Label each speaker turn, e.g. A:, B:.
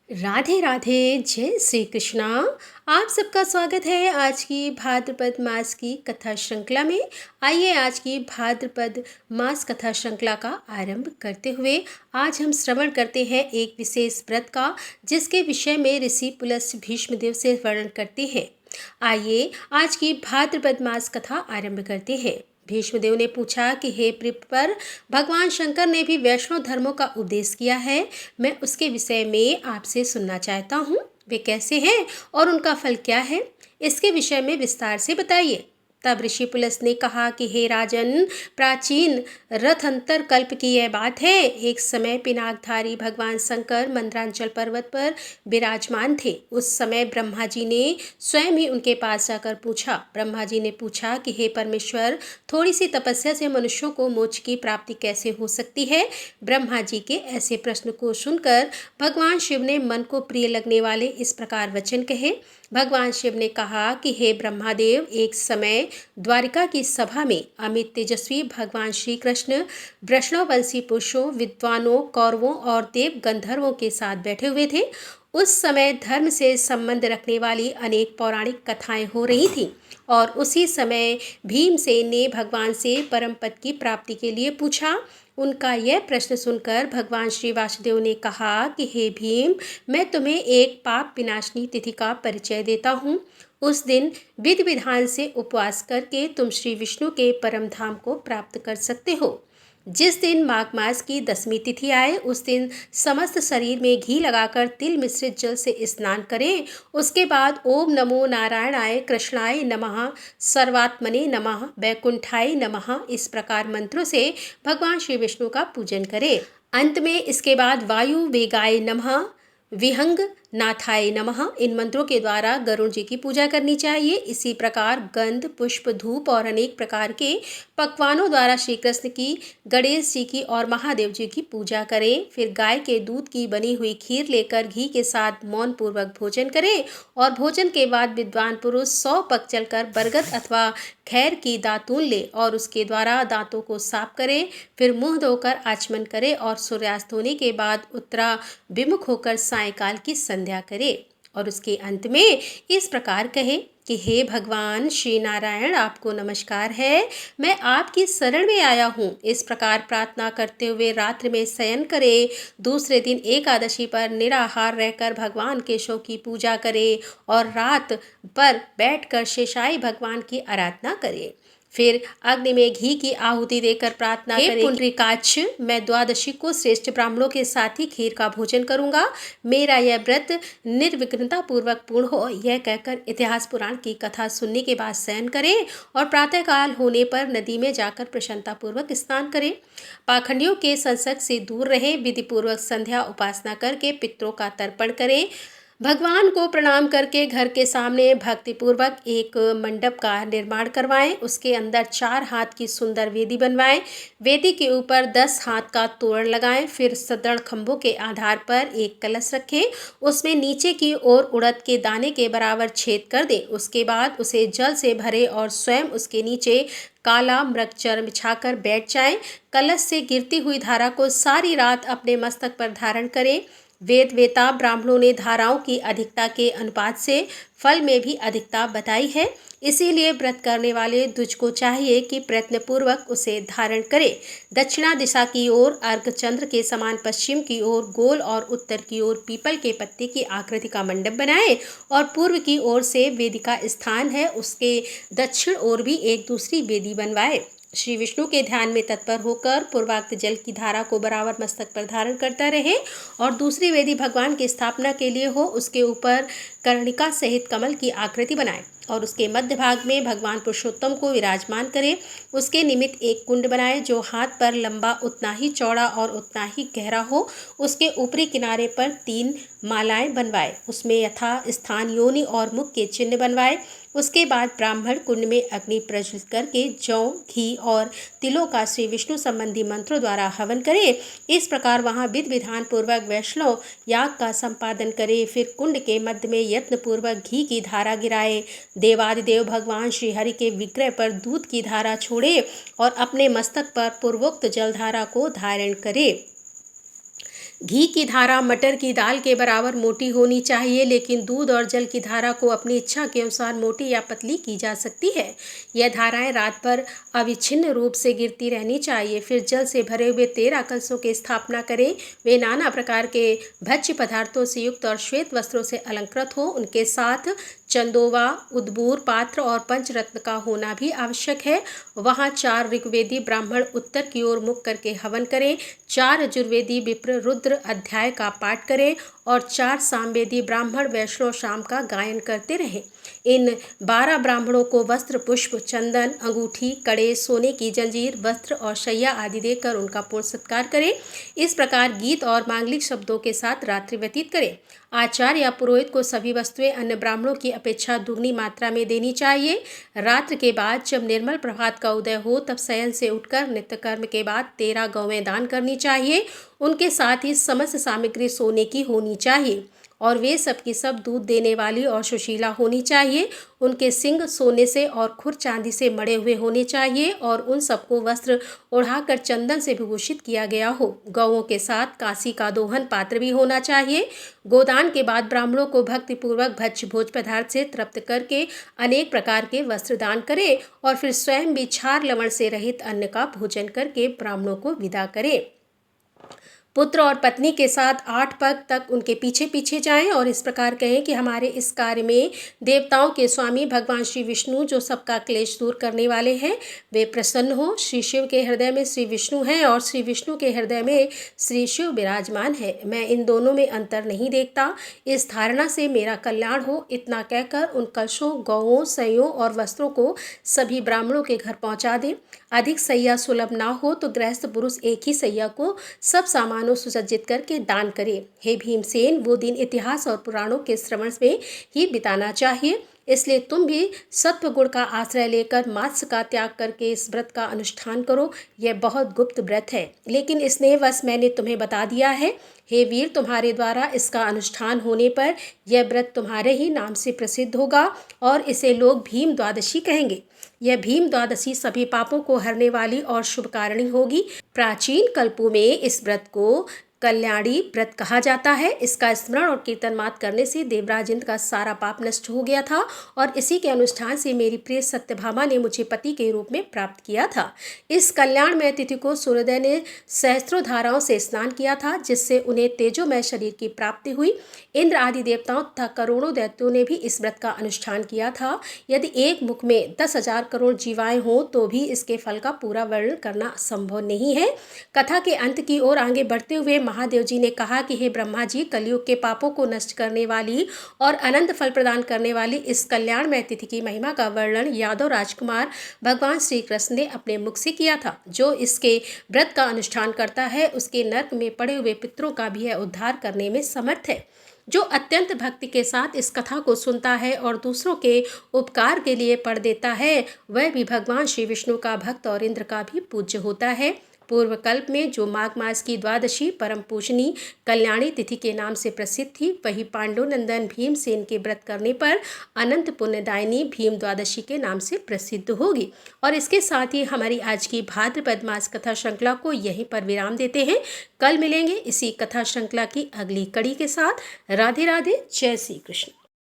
A: राधे राधे, जय श्री कृष्णा। आप सबका स्वागत है आज की भाद्रपद मास की कथा श्रृंखला में। आइए आज की भाद्रपद मास कथा श्रृंखला का आरंभ करते हुए आज हम श्रवण करते हैं एक विशेष व्रत का, जिसके विषय में ऋषि पुलस्त्य भीष्मदेव से वर्णन करते हैं। आइए आज की भाद्रपद मास कथा आरंभ करते हैं। भीष्मदेव ने पूछा कि हे प्रिपर, भगवान शंकर ने भी वैष्णव धर्मों का उपदेश किया है। मैं उसके विषय में आपसे सुनना चाहता हूँ। वे कैसे हैं और उनका फल क्या है, इसके विषय में विस्तार से बताइए। तब ऋषि पुलस्त्य ने कहा कि हे राजन, प्राचीन रथंतर कल्प की यह बात है। एक समय पिनाकधारी भगवान शंकर मंदरांचल पर्वत पर विराजमान थे। उस समय ब्रह्मा जी ने स्वयं ही उनके पास जाकर पूछा। ब्रह्मा जी ने पूछा कि हे परमेश्वर, थोड़ी सी तपस्या से मनुष्यों को मोक्ष की प्राप्ति कैसे हो सकती है। ब्रह्मा जी के ऐसे प्रश्न को सुनकर भगवान शिव ने मन को प्रिय लगने वाले इस प्रकार वचन कहे। भगवान शिव ने कहा कि हे ब्रह्मादेव, एक समय द्वारिका की सभा में अमित तेजस्वी भगवान श्री कृष्ण वैष्णववंशी पुरुषों, विद्वानों, कौरवों और देव गंधर्वों के साथ बैठे हुए थे। उस समय धर्म से संबंध रखने वाली अनेक पौराणिक कथाएं हो रही थीं और उसी समय भीमसेन ने भगवान से परम पद की प्राप्ति के लिए पूछा। उनका यह प्रश्न सुनकर भगवान श्री वासुदेव ने कहा कि हे भीम, मैं तुम्हें एक पाप विनाशनी तिथि का परिचय देता हूँ। उस दिन विधि विधान से उपवास करके तुम श्री विष्णु के परम धाम को प्राप्त कर सकते हो। जिस दिन माघ मास की 10वीं तिथि आए, उस दिन समस्त शरीर में घी लगाकर तिल मिश्रित जल से स्नान करें। उसके बाद ओम नमो नारायणाय, कृष्णाय नमः, सर्वात्मने नमः, वैकुंठाय नमः इस प्रकार मंत्रों से भगवान श्री विष्णु का पूजन करें। अंत में इसके बाद वायु वेगाय नमः, विहंग नाथाय नमः इन मंत्रों के द्वारा गरुड़ जी की पूजा करनी चाहिए। इसी प्रकार गंध, पुष्प, धूप और अनेक प्रकार के पकवानों द्वारा श्री कृष्ण की, गणेश जी की और महादेव जी की पूजा करें। फिर गाय के दूध की बनी हुई खीर लेकर घी के साथ मौन पूर्वक भोजन करें और भोजन के बाद विद्वान पुरुष 100 पग चलकर बरगद अथवा खैर की दातून ले और उसके द्वारा दांतों को साफ करें। फिर मुंह धोकर आचमन करें और सूर्यास्त होने के बाद उत्तराभिमुख होकर सायंकाल की संध्या करे और उसके अंत में इस प्रकार कहे कि हे भगवान श्री नारायण, आपको नमस्कार है, मैं आपकी शरण में आया हूँ। इस प्रकार प्रार्थना करते हुए रात्रि में शयन करे। दूसरे दिन एकादशी पर निराहार रहकर भगवान केशव की पूजा करे और रात पर बैठकर शेषाई भगवान की आराधना करे। फिर अग्नि में घी की आहुति देकर प्रार्थना करें। पुंडरीकाक्ष, मैं द्वादशी को श्रेष्ठ ब्राह्मणों के साथ ही खीर का भोजन करूंगा। मेरा यह व्रत निर्विघ्नता पूर्वक पूर्ण हो, यह कहकर इतिहास पुराण की कथा सुनने के बाद शयन करें और प्रातःकाल होने पर नदी में जाकर प्रसन्नता पूर्वक स्नान करें। पाखंडियों के संसर्ग से दूर रहें। विधि पूर्वक संध्या उपासना करके पितरों का तर्पण करें। भगवान को प्रणाम करके घर के सामने भक्तिपूर्वक एक मंडप का निर्माण करवाएं। उसके अंदर 4 हाथ की सुंदर वेदी बनवाएं। वेदी के ऊपर 10 हाथ का तोरण लगाएं। फिर सदृढ़ खंभों के आधार पर एक कलश रखें। उसमें नीचे की ओर उड़द के दाने के बराबर छेद कर दें। उसके बाद उसे जल से भरे और स्वयं उसके नीचे काला मृगचर्म बिछाकर बैठ जाएं। कलश से गिरती हुई धारा को सारी रात अपने मस्तक पर धारण करें। वेद वेता ब्राह्मणों ने धाराओं की अधिकता के अनुपात से फल में भी अधिकता बताई है। इसीलिए व्रत करने वाले द्विज को चाहिए कि प्रयत्नपूर्वक उसे धारण करे। दक्षिणा दिशा की ओर अर्धचंद्र के समान पश्चिम की ओर गोल और उत्तर की ओर पीपल के पत्ते की आकृति का मंडप बनाए और पूर्व की ओर से वेदी का स्थान है, उसके दक्षिण ओर भी एक दूसरी वेदी बनवाए। श्री विष्णु के ध्यान में तत्पर होकर पूर्वाक्त जल की धारा को बराबर मस्तक पर धारण करता रहे और दूसरी वेदी भगवान की स्थापना के लिए हो, उसके ऊपर कर्णिका सहित कमल की आकृति बनाए और उसके मध्य भाग में भगवान पुरुषोत्तम को विराजमान करे। उसके निमित्त एक कुंड बनाए जो हाथ पर लंबा, उतना ही चौड़ा और उतना ही गहरा हो। उसके ऊपरी किनारे पर 3 मालाएं बनवाए। उसमें यथा स्थान योनि और मुख के चिन्ह बनवाए। उसके बाद ब्राह्मण कुंड में अग्नि प्रज्वलित करके जौ, घी और तिलों का श्री विष्णु संबंधी मंत्रों द्वारा हवन करे। इस प्रकार वहाँ विधि विधान पूर्वक वैष्णव याग का संपादन करे। फिर कुंड के मध्य में यत्न पूर्वक घी की धारा गिराए। देवादिदेव भगवान श्री हरि के विग्रह पर दूध की धारा छोड़े और अपने मस्तक पर पूर्वोक्त जलधारा को धारण करे। घी की धारा मटर की दाल के बराबर मोटी होनी चाहिए, लेकिन दूध और जल की धारा को अपनी इच्छा के अनुसार मोटी या पतली की जा सकती है। यह धाराएं रात भर अविच्छिन्न रूप से गिरती रहनी चाहिए। फिर जल से भरे हुए 13 कलशों की स्थापना करें। वे नाना प्रकार के भक्ष्य पदार्थों से युक्त और श्वेत वस्त्रों से अलंकृत हो। उनके साथ चंदोवा, उद्बूर पात्र और पंचरत्न का होना भी आवश्यक है। वहाँ 4 ऋग्वेदी ब्राह्मण उत्तर की ओर मुख करके हवन करें, 4 यजुर्वेदी विप्र रुद्र अध्याय का पाठ करें और 4 सामवेदी ब्राह्मण वैष्णव शाम का गायन करते रहें। इन 12 ब्राह्मणों को वस्त्र, पुष्प, चंदन, अंगूठी, कड़े, सोने की जंजीर, वस्त्र और शैया आदि देकर उनका पूर्ण सत्कार करें। इस प्रकार गीत और मांगलिक शब्दों के साथ रात्रि व्यतीत करें। आचार्य या पुरोहित को सभी वस्तुएं अन्य ब्राह्मणों की अपेक्षा दुगनी मात्रा में देनी चाहिए। रात्र के बाद जब निर्मल प्रभात का उदय हो तब शयन से उठकर नित्य कर्म के बाद 13 गौवें दान करनी चाहिए। उनके साथ ही समस्त सामग्री सोने की होनी चाहिए और वे सब की सब दूध देने वाली और सुशीला होनी चाहिए। उनके सिंग सोने से और खुर चांदी से मढ़े हुए होने चाहिए और उन सबको वस्त्र ओढ़ाकर चंदन से विभूषित किया गया हो। गौओं के साथ कांसी का दोहन पात्र भी होना चाहिए। गोदान के बाद ब्राह्मणों को भक्तिपूर्वक भक्ष्य भोज पदार्थ से तृप्त करके अनेक प्रकार के वस्त्र दान करें और फिर स्वयं भी क्षार लवण से रहित अन्न का भोजन करके ब्राह्मणों को विदा करें। पुत्र और पत्नी के साथ 8 पग तक उनके पीछे पीछे जाएं और इस प्रकार कहें कि हमारे इस कार्य में देवताओं के स्वामी भगवान श्री विष्णु, जो सबका क्लेश दूर करने वाले हैं, वे प्रसन्न हो। श्री शिव के हृदय में श्री विष्णु हैं और श्री विष्णु के हृदय में श्री शिव विराजमान है। मैं इन दोनों में अंतर नहीं देखता। इस धारणा से मेरा कल्याण हो। इतना कहकर उन कलशों, गौओं, सैयों और वस्त्रों को सभी ब्राह्मणों के घर पहुँचा दें। अधिक सैया सुलभ ना हो तो गृहस्थ पुरुष एक ही सैया को सब सामानों सुसज्जित करके दान करे। हे भीमसेन, वो दिन इतिहास और पुराणों के श्रवण में ही बिताना चाहिए। इसलिए तुम भी सत्व गुण का आश्रय लेकर मात्स्य का त्याग करके इस व्रत का अनुष्ठान करो। यह बहुत गुप्त व्रत है, लेकिन स्नेहवश मैंने तुम्हें बता दिया है। हे वीर, तुम्हारे द्वारा इसका अनुष्ठान होने पर यह व्रत तुम्हारे ही नाम से प्रसिद्ध होगा और इसे लोग भीम द्वादशी कहेंगे। यह भीम द्वादशी सभी पापों को हरने वाली और शुभकारिणी होगी। प्राचीन कल्पों में इस व्रत को कल्याणी व्रत कहा जाता है। इसका स्मरण और कीर्तन मात्र करने से देवराज इंद्र का सारा पाप नष्ट हो गया था और इसी के अनुष्ठान से मेरी प्रिय सत्यभामा ने मुझे पति के रूप में प्राप्त किया था। इस कल्याणमय तिथि को सूर्योदय ने सहस्त्रों धाराओं से स्नान किया था, जिससे उन्हें तेजोमय शरीर की प्राप्ति हुई। इंद्र आदि देवताओं तथा करोड़ों दैत्यों ने भी इस व्रत का अनुष्ठान किया था। यदि एक मुख में 10,000 करोड़ जीवाएं हों तो भी इसके फल का पूरा वर्णन करना संभव नहीं है। कथा के अंत की ओर आगे बढ़ते हुए महादेव जी ने कहा कि हे ब्रह्मा जी, कलयुग के पापों को नष्ट करने वाली और अनंत फल प्रदान करने वाली इस कल्याणमय तिथि की महिमा का वर्णन यादव राजकुमार भगवान श्री कृष्ण ने अपने मुख से किया था। जो इसके व्रत का अनुष्ठान करता है उसके नरक में पड़े हुए पितरों का भी यह उद्धार करने में समर्थ है। जो अत्यंत भक्ति के साथ इस कथा को सुनता है और दूसरों के उपकार के लिए पढ़ देता है, वह भी भगवान श्री विष्णु का भक्त और इंद्र का भी पूज्य होता है। पूर्व कल्प में जो माघ मास की द्वादशी परम पूजनी कल्याणी तिथि के नाम से प्रसिद्ध थी, वही पांडुनंदन भीमसेन के व्रत करने पर अनंत पुण्यदायिनी भीम द्वादशी के नाम से प्रसिद्ध होगी। और इसके साथ ही हमारी आज की भाद्रपद मास कथा श्रृंखला को यहीं पर विराम देते हैं। कल मिलेंगे इसी कथा श्रृंखला की अगली कड़ी के साथ। राधे राधे, जय श्री कृष्ण।